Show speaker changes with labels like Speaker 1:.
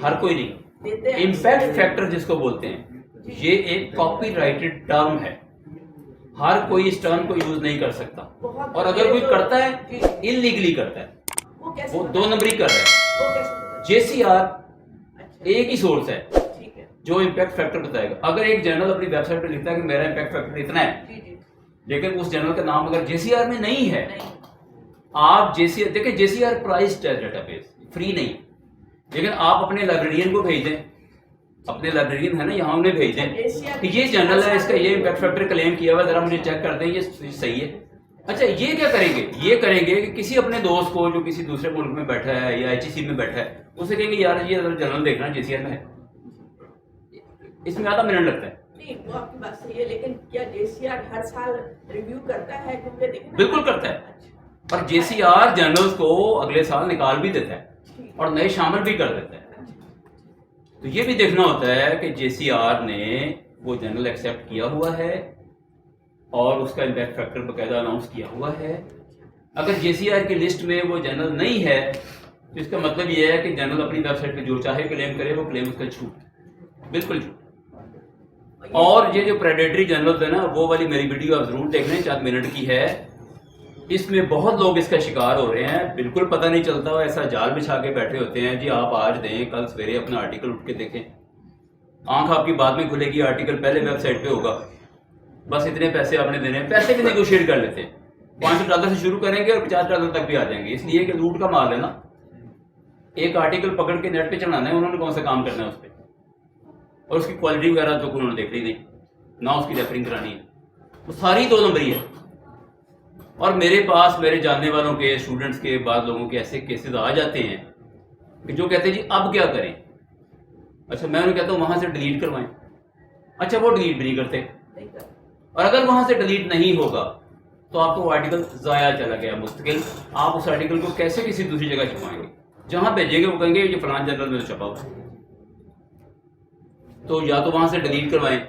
Speaker 1: हर कोई नहीं। Impact factor जिसको बोलते हैं, ये एक कॉपीराइटेड टर्म है, हर कोई इस टर्म को यूज नहीं कर सकता, और अगर कोई करता है इलीगली करता है, वो 2 नंबरी कर रहा है। JCR एक ही सोर्स है जो इम्पैक्ट फैक्टर बताएगा। अगर एक जर्नल अपनी वेबसाइट पर लिखता है कि मेरा इम्पैक्ट फैक्टर इतना है, लेकिन उस जर्नल का नाम अगर JCR में नहीं है, आप JCR देखिए, JCR प्राइस्ड है डेटाबेस, फ्री नहीं, लेकिन आप अपने लाइब्रेरियन को भेज दें, अपने लाइब्रेरियन है ना यहाँ, उन्हें भेज दें कि ये जर्नल है, इसका ये इम्पैक्ट फैक्टर क्लेम किया हुआ, जरा मुझे चेक कर दें ये सही है। अच्छा, ये क्या करेंगे, ये करेंगे कि किसी अपने दोस्त को जो किसी दूसरे मुल्क में बैठा है या HEC में बैठा है, उसे कहेंगे यार ये जर्नल देखना JCR में है, इसमें आधा मिनट लगता है।
Speaker 2: नहीं, वो आपकी बात सही है, लेकिन क्या JCR हर साल रिव्यू करता है? क्योंकि देखिए,
Speaker 1: बिल्कुल करता है, और JCR जर्नल्स को अगले साल निकाल भी देता है और नए शामिल भी कर देता है। तो ये भी देखना होता है कि JCR ने वो जर्नल एक्सेप्ट किया हुआ है और उसका इम्पैक्ट फैक्टर बकायदा अनाउंस किया हुआ है। अगर JCR की लिस्ट में वो जर्नल नहीं है, तो इसका मतलब ये है कि जर्नल अपनी वेबसाइट पे जो चाहे क्लेम करे, वो क्लेम उसका झूठ, बिल्कुल झूठ। और ये जो प्रेडेटरी जर्नल्स है ना, वो वाली मेरी वीडियो आप जरूर देख लें, 4 मिनट की है। इसमें बहुत लोग इसका शिकार हो रहे हैं, बिल्कुल पता नहीं चलता, वो ऐसा जाल बिछा के बैठे होते हैं जी आप आज दें, कल सवेरे अपना आर्टिकल उठ के देखें, आंख आपकी बाद में खुलेगी, आर्टिकल पहले वेबसाइट पे होगा, बस इतने पैसे आपने देने हैं। पैसे भी नेगोशिएट कर लेते हैं, $500 से शुरू करेंगे और $50 तक भी आ जाएंगे, इसलिए कि लूट का माल है ना। एक आर्टिकल पकड़ के नेट पे चढ़ाना है, उन्होंने कौन सा काम करना है उस पर, और उसकी क्वालिटी वगैरह तो उन्होंने देख ली नहीं, ना उसकी रेफरिंग करानी है, वो सारी 2 नंबरी है। और मेरे पास मेरे जानने वालों के, स्टूडेंट्स के, बाद लोगों के ऐसे केसेस आ जाते हैं कि जो कहते हैं जी अब क्या करें। अच्छा, मैं उन्हें कहता हूँ वहां से डिलीट करवाएं। अच्छा, वो डिलीट भी नहीं करते, और अगर वहां से डिलीट नहीं होगा तो आपको आर्टिकल ज़ाया चला गया मुस्तकिल, आप उस आर्टिकल को कैसे किसी दूसरी जगह छुपाएंगे, जहां भेजेंगे वो कहेंगे ये फलान जर्नल में छपा हुआ। तो या तो वहां से डिलीट करवाएं,